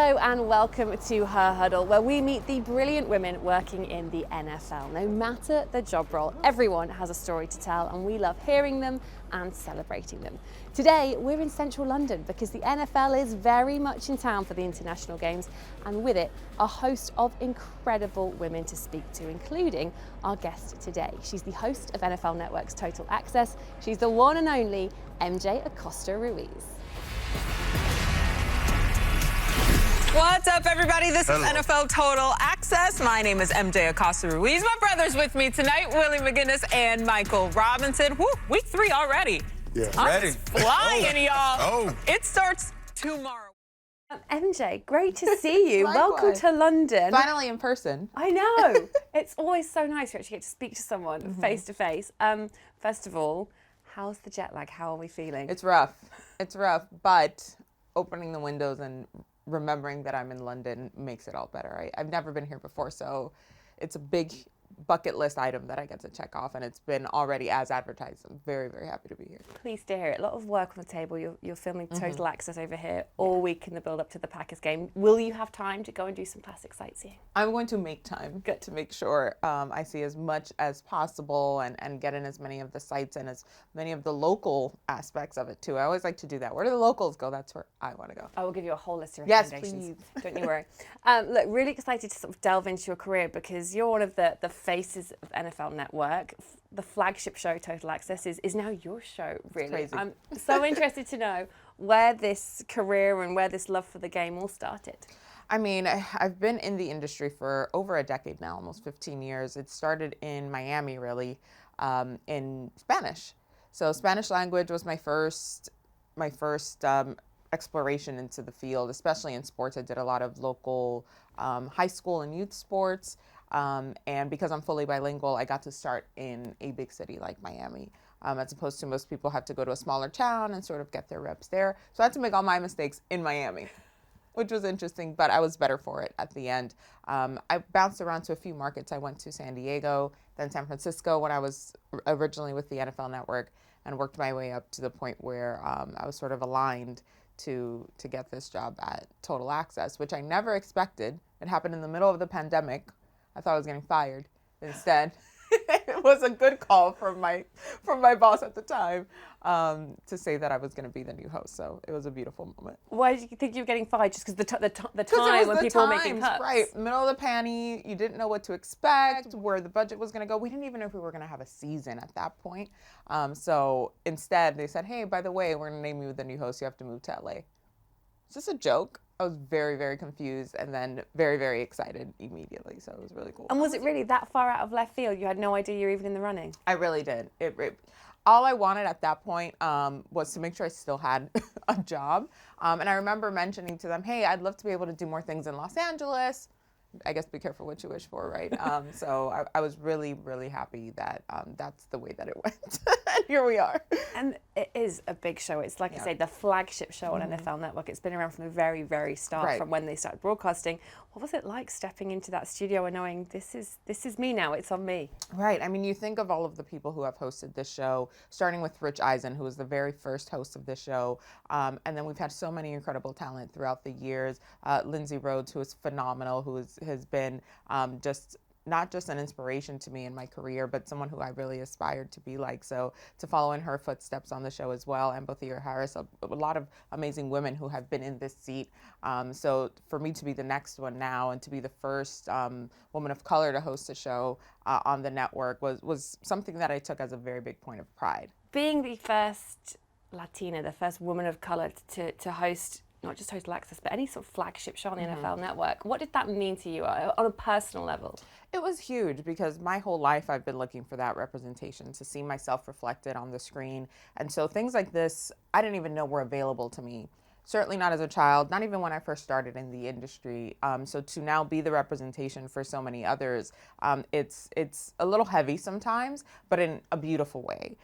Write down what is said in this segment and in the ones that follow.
Hello and welcome to Her Huddle, where we meet the brilliant women working in the NFL. No matter the job role, everyone has a story to tell and we love hearing them and celebrating them. Today we're in central London because the NFL is very much in town for the international games, and with it a host of incredible women to speak to, including our guest today. She's the host of NFL Network's Total Access. She's the one and only MJ Acosta-Ruiz. What's up, everybody? This is NFL Total Access. My name is MJ Acosta-Ruiz. My brother's with me tonight, Willie McGinnis and Michael Robinson. Woo, week 3 already. Yeah. I'm Ready. flying, y'all. Oh. It starts tomorrow. MJ, great to see you. Welcome to London. Finally in person. I know. It's always so nice to actually get to speak to someone face to face. First of all, how's the jet lag? How are we feeling? It's rough. It's rough, but opening the windows and remembering that I'm in London makes it all better. I've never been here before, so it's a big bucket list item that I get to check off, and it's been already as advertised. I'm very, very happy to be here. Pleased to hear it. A lot of work on the table. You're filming Total Access over here all week in the build up to the Packers game. Will you have time to go and do some classic sightseeing? I'm going to make time to make sure I see as much as possible and get in as many of the sites and as many of the local aspects of it too. I always like to do that. Where do the locals go? That's where I want to go. I will give you a whole list of Yes, recommendations. please. Don't you worry. Look, really excited to sort of delve into your career because you're one of the faces of NFL Network. The flagship show, Total Access, is now your show, really. Crazy. I'm so interested to know where this career and where this love for the game all started. I mean, I've been in the industry for over a decade now, almost 15 years. It started in Miami, really, in Spanish. So Spanish language was my first exploration into the field, especially in sports. I did a lot of local high school and youth sports. And because I'm fully bilingual, I got to start in a big city like Miami, as opposed to most people have to go to a smaller town and sort of get their reps there. So I had to make all my mistakes in Miami, which was interesting, but I was better for it at the end. I bounced around to a few markets. I went to San Diego, then San Francisco when I was originally with the NFL Network, and worked my way up to the point where I was sort of aligned to get this job at Total Access, which I never expected. It happened in the middle of the pandemic. I thought I was getting fired. Instead, it was a good call from my boss at the time to say that I was going to be the new host. So it was a beautiful moment. Why did you think you were getting fired? Just because the it time was when the people were making times, cuts? right? Middle of the panty, you didn't know what to expect, where the budget was going to go. We didn't even know if we were going to have a season at that point. So instead, they said, "Hey, by the way, we're going to name you the new host. You have to move to LA." Is this a joke? I was very, very confused and then very, very excited immediately. So it was really cool. And was it really that far out of left field? You had no idea you were even in the running? I really did. All I wanted at that point was to make sure I still had a job. And I remember mentioning to them, hey, I'd love to be able to do more things in Los Angeles. I guess be careful what you wish for, right? So I was really, really happy that that's the way that it went. And here we are. And it is a big show. It's like I say, the flagship show on NFL Network. It's been around from the very, very start, from when they started broadcasting. What was it like stepping into that studio and knowing this is me now, it's on me? Right. I mean, you think of all of the people who have hosted this show, starting with Rich Eisen, who was the very first host of this show. And then we've had so many incredible talent throughout the years. Lindsay Rhodes, who is phenomenal, who has been just not just an inspiration to me in my career, but someone who I really aspired to be like. So to follow in her footsteps on the show as well, and Bothia Harris, a lot of amazing women who have been in this seat. So for me to be the next one now and to be the first woman of color to host a show on the network was something that I took as a very big point of pride. Being the first Latina, the first woman of color to host not just Total Access, but any sort of flagship show on the NFL Network. What did that mean to you on a personal level? It was huge because my whole life I've been looking for that representation, to see myself reflected on the screen. And so things like this, I didn't even know were available to me. Certainly not as a child, not even when I first started in the industry. So to now be the representation for so many others, it's a little heavy sometimes, but in a beautiful way.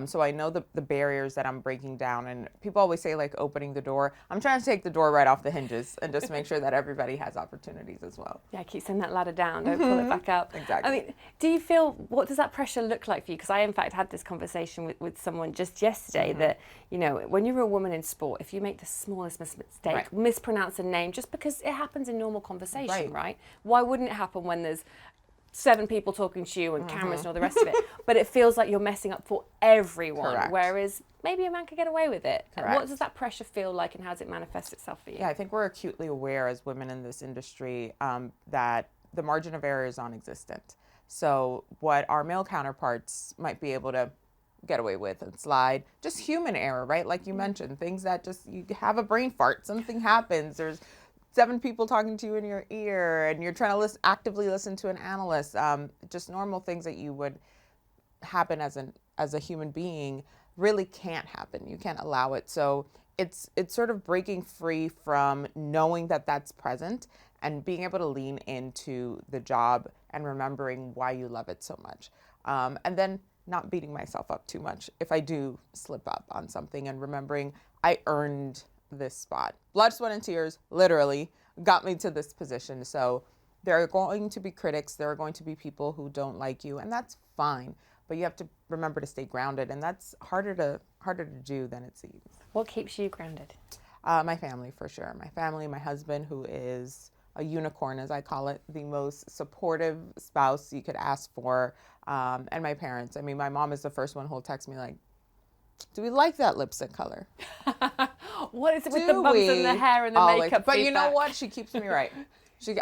So I know the barriers that I'm breaking down, and people always say like opening the door. I'm trying to take the door right off the hinges and just make sure that everybody has opportunities as well. Yeah, keep sending that ladder down, don't pull it back up. Exactly. I mean, do you feel, what does that pressure look like for you? Because I in fact had this conversation with someone just yesterday that, you know, when you're a woman in sport, if you make the smallest smallest mistake, Right. mispronounce a name, just because it happens in normal conversation, Right. right? Why wouldn't it happen when there's 7 people talking to you and cameras and all the rest of it? But it feels like you're messing up for everyone, Correct. whereas maybe a man could get away with it. Correct. What does that pressure feel like, and how does it manifest itself for you? Yeah, I think we're acutely aware as women in this industry that the margin of error is non-existent. So what our male counterparts might be able to get away with and slide, just human error, right? Like you mentioned, things that just, you have a brain fart, something happens, there's 7 people talking to you in your ear and you're trying to actively listen to an analyst, just normal things that you would happen as a human being really can't happen. You can't allow it. So it's sort of breaking free from knowing that that's present and being able to lean into the job and remembering why you love it so much. And then not beating myself up too much if I do slip up on something, and remembering I earned this spot. Blood, sweat, and tears literally got me to this position. So there are going to be critics. There are going to be people who don't like you, and that's fine. But you have to remember to stay grounded, and that's harder to do than it seems. What keeps you grounded? My family, for sure. My family, my husband, who is a unicorn, as I call it, the most supportive spouse you could ask for, and my parents. I mean, my mom is the first one who'll text me like, "Do we like that lipstick color?" What is it with the bumps and the hair and the makeup? But you know feedback? what? She keeps me right.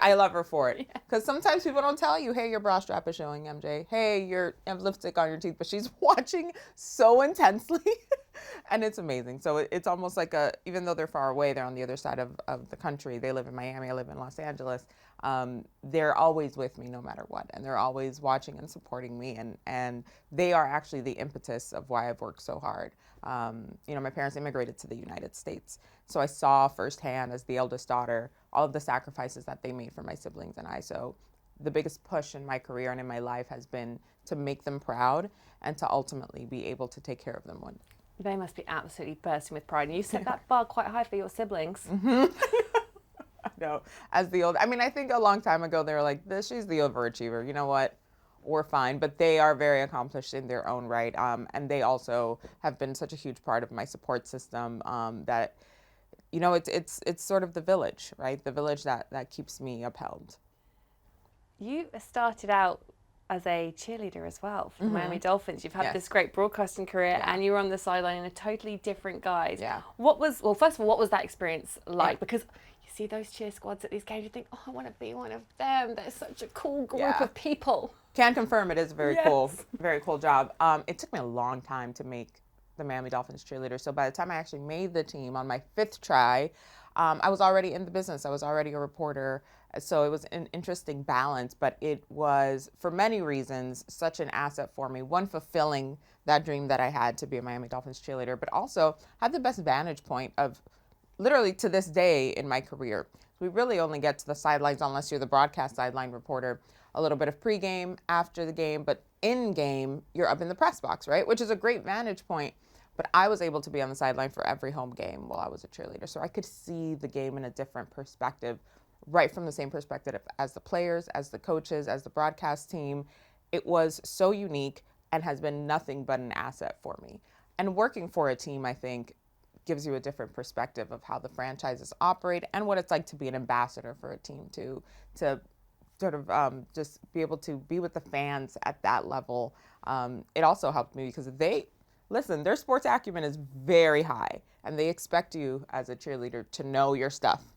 I love her for it. Because sometimes people don't tell you, "Hey, your bra strap is showing, MJ. Hey, you have lipstick on your teeth." But she's watching so intensely. And it's amazing. So it's almost like even though they're far away, they're on the other side of the country. They live in Miami. I live in Los Angeles. They're always with me no matter what. And they're always watching and supporting me. And they are actually the impetus of why I've worked so hard. My parents immigrated to the United States. So I saw firsthand, as the eldest daughter, all of the sacrifices that they made for my siblings and I. So the biggest push in my career and in my life has been to make them proud and to ultimately be able to take care of them one day. They must be absolutely bursting with pride. And you set that bar quite high for your siblings. No, I think a long time ago they were like, she's the overachiever. You know what? We're fine. But they are very accomplished in their own right. And they also have been such a huge part of my support system that, it's sort of the village, right? The village that keeps me upheld. You started out as a cheerleader as well for the Miami Dolphins. You've had this great broadcasting career, and you were on the sideline in a totally different guise. Yeah. First of all, what was that experience like? Yeah. Because you see those cheer squads at these games, you think, oh, I want to be one of them. They're such a cool group Yeah. of people. Can confirm it is a very Yes. very cool job. It took me a long time to make the Miami Dolphins cheerleader. So by the time I actually made the team on my 5th try, I was already in the business. I was already a reporter. So it was an interesting balance, but it was, for many reasons, such an asset for me. One, fulfilling that dream that I had to be a Miami Dolphins cheerleader, but also had the best vantage point of literally to this day in my career. We really only get to the sidelines unless you're the broadcast sideline reporter. A little bit of pregame, after the game, but in game, you're up in the press box, right? Which is a great vantage point. But I was able to be on the sideline for every home game while I was a cheerleader. So I could see the game in a different perspective, right from the same perspective as the players, as the coaches, as the broadcast team. It was so unique and has been nothing but an asset for me. And working for a team, I think, gives you a different perspective of how the franchises operate and what it's like to be an ambassador for a team to sort of just be able to be with the fans at that level. It also helped me because their sports acumen is very high, and they expect you as a cheerleader to know your stuff.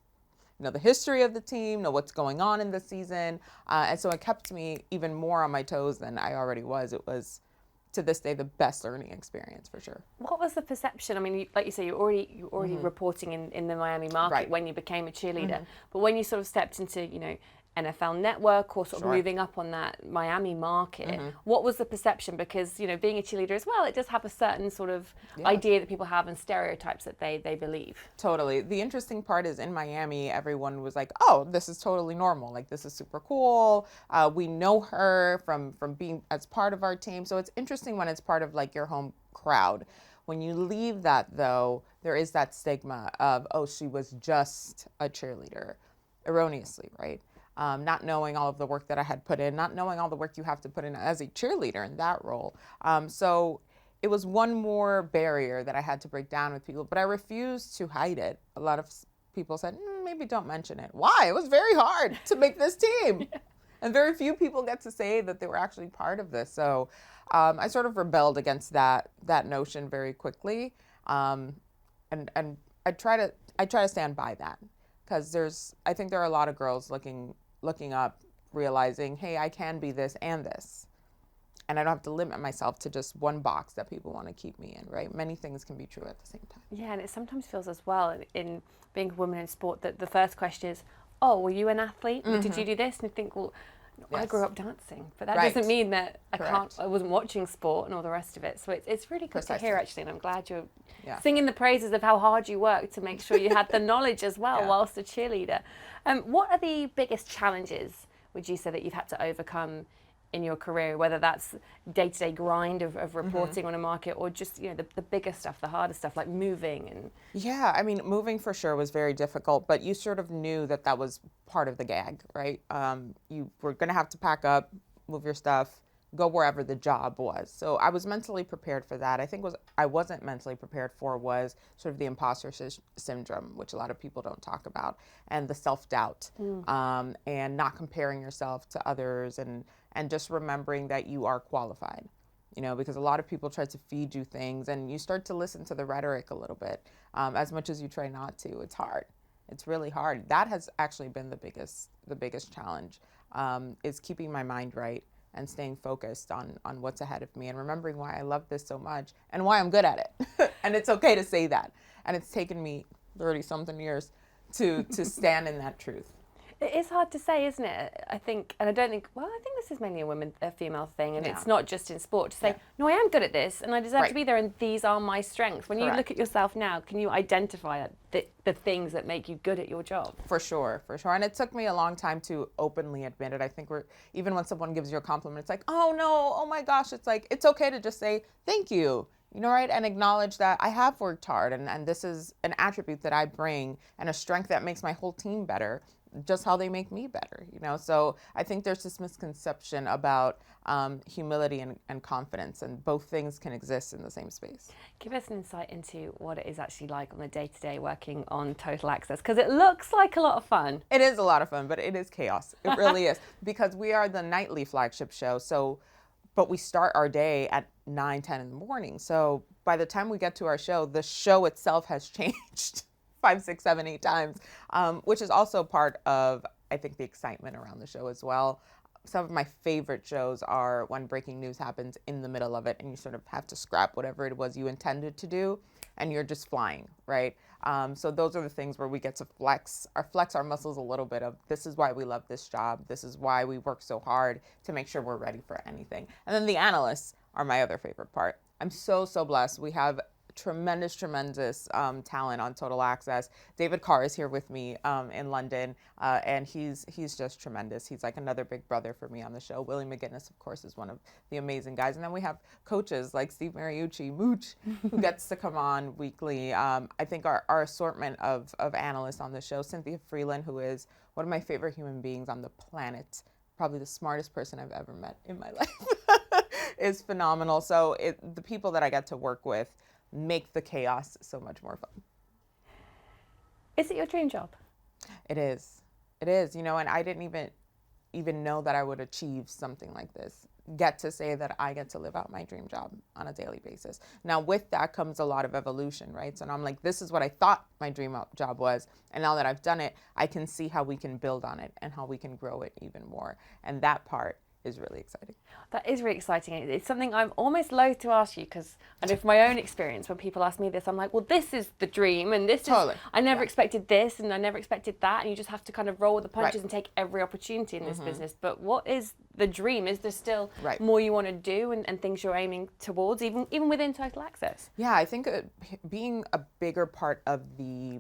Know the history of the team, know what's going on in the season. And so it kept me even more on my toes than I already was. It was, to this day, the best learning experience for sure. What was the perception? I mean, like you say, you're already reporting in the Miami market Right. when you became a cheerleader. But when you sort of stepped into, NFL Network or sort of Sure. moving up on that Miami market, what was the perception? Because, being a cheerleader as well, it does have a certain sort of idea that people have and stereotypes that they believe. Totally. The interesting part is in Miami, everyone was like, oh, this is totally normal. Like, this is super cool. We know her from being as part of our team. So it's interesting when it's part of like your home crowd. When you leave that, though, there is that stigma of, oh, she was just a cheerleader, erroneously, right? Not knowing all of the work that I had put in, not knowing all the work you have to put in as a cheerleader in that role. So it was one more barrier that I had to break down with people, but I refused to hide it. A lot of people said, maybe don't mention it. Why? It was very hard to make this team. Yeah. And very few people get to say that they were actually part of this. So I sort of rebelled against that notion very quickly. And I try to stand by that, because I think there are a lot of girls looking up, realizing, hey, I can be this and this. And I don't have to limit myself to just one box that people want to keep me in, right? Many things can be true at the same time. Yeah, and it sometimes feels as well in being a woman in sport that the first question is, oh, were you an athlete? Mm-hmm. Did you do this? And you think, well, yes. I grew up dancing, but that doesn't mean that I wasn't watching sport and all the rest of it. So it's really good to hear, actually, and I'm glad you're singing the praises of how hard you worked to make sure you had the knowledge as well whilst a cheerleader. What are the biggest challenges, would you say, that you've had to overcome in your career, whether that's day-to-day grind of reporting on a market, or just the bigger stuff, the harder stuff, like moving? And yeah, I mean, moving for sure was very difficult, but you sort of knew that was part of the gag, right? You were going to have to pack up, move your stuff, go wherever the job was. So I was mentally prepared for that. I think I wasn't mentally prepared for was sort of the imposter syndrome, which a lot of people don't talk about, and the self-doubt, and not comparing yourself to others, and just remembering that you are qualified, because a lot of people try to feed you things, and you start to listen to the rhetoric a little bit, as much as you try not to. It's hard. It's really hard. That has actually been the biggest challenge, is keeping my mind right and staying focused on what's ahead of me, and remembering why I love this so much and why I'm good at it. And it's okay to say that. And it's taken me 30-something years to stand in that truth. It is hard to say, isn't it? I think, and I don't think, well, I think this is mainly a female thing, and it's not just in sport, to say, no, I am good at this, and I deserve to be there, and these are my strengths. When you look at yourself now, can you identify the things that make you good at your job? For sure. And it took me a long time to openly admit it. I think even when someone gives you a compliment, it's like, oh no, oh my gosh, it's like, it's okay to just say, thank you. Right? And acknowledge that I have worked hard, and this is an attribute that I bring, and a strength that makes my whole team better, just how they make me better, So I think there's this misconception about humility and confidence, and both things can exist in the same space. Give us an insight into what it is actually like on the day-to-day working on Total Access, because it looks like a lot of fun. It is a lot of fun, but it is chaos. It really is, because we are the nightly flagship show. But we start our day at 9, 10 in the morning. So by the time we get to our show, the show itself has changed 5, 6, 7, 8 times, which is also part of, I think, the excitement around the show as well. Some of my favorite shows are when breaking news happens in the middle of it, and you sort of have to scrap whatever it was you intended to do, and you're just flying, right? So those are the things where we get to flex our muscles a little bit of, this is why we love this job. This is why we work so hard to make sure we're ready for anything. And then the analysts are my other favorite part. I'm so blessed. We have tremendous talent on Total Access. David Carr is here with me in London, and he's just tremendous. He's like another big brother for me on the show. Willie McGinnis, of course, is one of the amazing guys. And then we have coaches like Steve Mariucci, Mooch, who gets to come on weekly. I think our assortment of analysts on the show, Cynthia Freeland, who is one of my favorite human beings on the planet, probably the smartest person I've ever met in my life, is phenomenal. So the people that I get to work with make the chaos so much more fun. Is it your dream job? It is. And I didn't even know that I would achieve something like this. Get to say that I get to live out my dream job on a daily basis. Now, with that comes a lot of evolution, right? So I'm like, this is what I thought my dream job was. And now that I've done it, I can see how we can build on it and how we can grow it even more. And that part is really exciting. That is really exciting. It's something I'm almost loath to ask you, because I know from my own experience, when people ask me this, I'm like, well, this is the dream, and this is, I never expected this, and I never expected that, and you just have to kind of roll with the punches and take every opportunity in this business. But what is the dream? Is there still more you want to do and things you're aiming towards, even within Total Access? Yeah, I think being a bigger part of the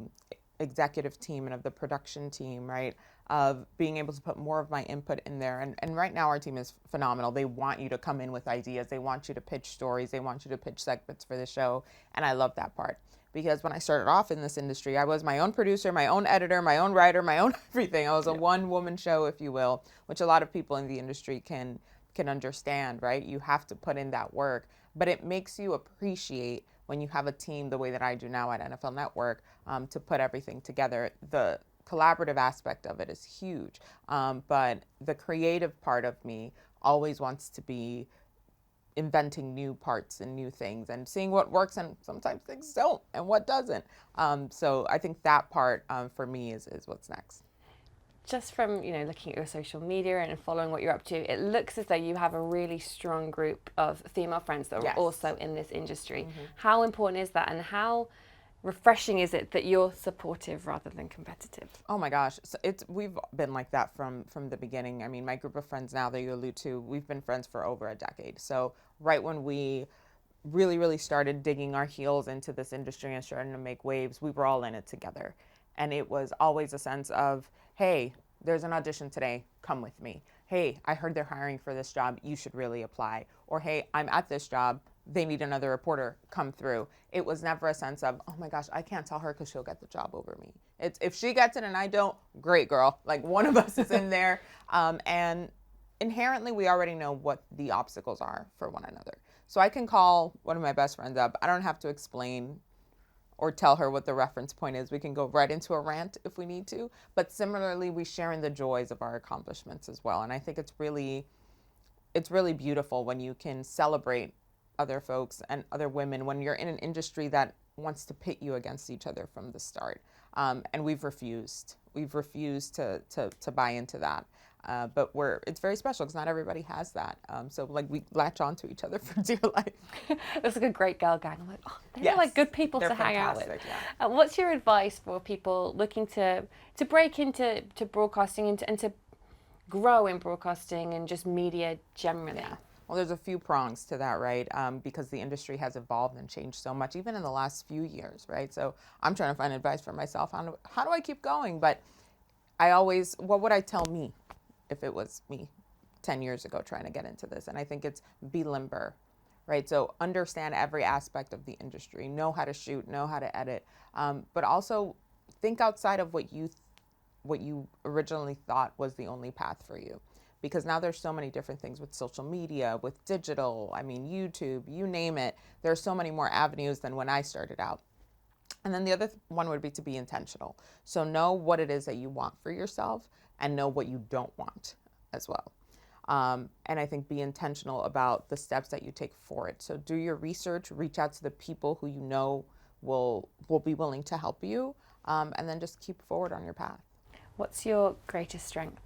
executive team and of the production team, right? Of being able to put more of my input in there. And right now our team is phenomenal. They want you to come in with ideas. They want you to pitch stories. They want you to pitch segments for the show. And I love that part, because when I started off in this industry, I was my own producer, my own editor, my own writer, my own everything. I was a one-woman show, if you will, which a lot of people in the industry can can understand, right? You have to put in that work, but it makes you appreciate when you have a team the way that I do now at NFL Network, to put everything together. The collaborative aspect of it is huge, but the creative part of me always wants to be inventing new parts and new things and seeing what works, and sometimes things don't and what doesn't. So I think that part for me is what's next. Just from, you know, looking at your social media and following what you're up to, it looks as though you have a really strong group of female friends that are Yes. also in this industry. How important is that, and how refreshing is it that you're supportive rather than competitive? Oh my gosh, so we've been like that from the beginning. I mean, my group of friends now that you allude to, we've been friends for over a decade. So right when we really started digging our heels into this industry and starting to make waves, we were all in it together. And it was always a sense of, hey, there's an audition today, come with me. Hey, I heard they're hiring for this job, you should really apply. Or hey, I'm at this job, they need another reporter, come through. It was never a sense of, oh my gosh, I can't tell her because she'll get the job over me. It's, if she gets it and I don't, great girl. Like, one of us is in there. And inherently, we already know what the obstacles are for one another. So I can call one of my best friends up. I don't have to explain or tell her what the reference point is. We can go right into a rant if we need to. But similarly, we share in the joys of our accomplishments as well. And I think it's really beautiful when you can celebrate other folks and other women when you're in an industry that wants to pit you against each other from the start. And we've refused to buy into that. But it's very special because not everybody has that. So like, we latch on to each other for dear life. It's like a great girl gang. I'm like, oh, they're Yes, like good people they're to hang out with. fantastic, yeah. What's your advice for people looking to break into broadcasting and to grow in broadcasting and just media generally? Yeah. Well, there's a few prongs to that, right? Because the industry has evolved and changed so much, even in the last few years, right? So I'm trying to find advice for myself on how do I keep going? But what would I tell me if it was me 10 years ago trying to get into this? And I think it's be limber, right? So understand every aspect of the industry, know how to shoot, know how to edit, but also think outside of what you originally thought was the only path for you. Because now there's so many different things with social media, with digital, I mean, YouTube, you name it. There are so many more avenues than when I started out. And then the other one would be to be intentional. So know what it is that you want for yourself and know what you don't want as well. And I think be intentional about the steps that you take for it. So do your research, reach out to the people who you know will be willing to help you, and then just keep forward on your path. What's your greatest strength?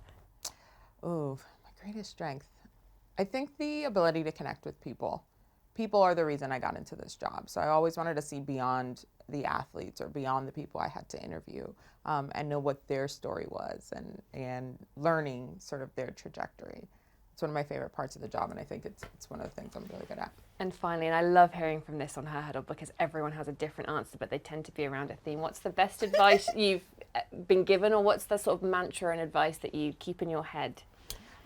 Oh, my greatest strength. I think the ability to connect with people. People are the reason I got into this job. So I always wanted to see beyond the athletes or beyond the people I had to interview, and know what their story was and learning sort of their trajectory. It's one of my favorite parts of the job, and I think it's one of the things I'm really good at. And finally, and I love hearing from this on Her Huddle because everyone has a different answer, but they tend to be around a theme. What's the best advice you've been given, or what's the sort of mantra and advice that you keep in your head?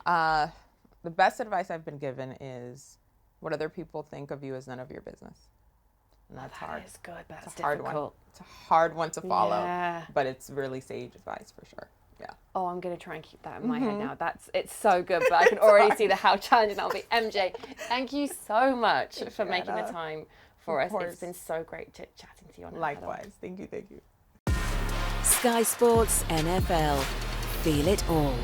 The best advice I've been given is what other people think of you is none of your business. And that's hard. That is good, but it's a hard difficult. one. It's a hard one to follow, Yeah. but it's really sage advice for sure. Yeah. Oh, I'm going to try and keep that in my head now. It's so good, but I can already see how challenging that'll be. MJ, thank you so much for making the time for us. It's been so great chatting to you on Her Huddle. Likewise. Thank you. Sky Sports NFL. Feel it all.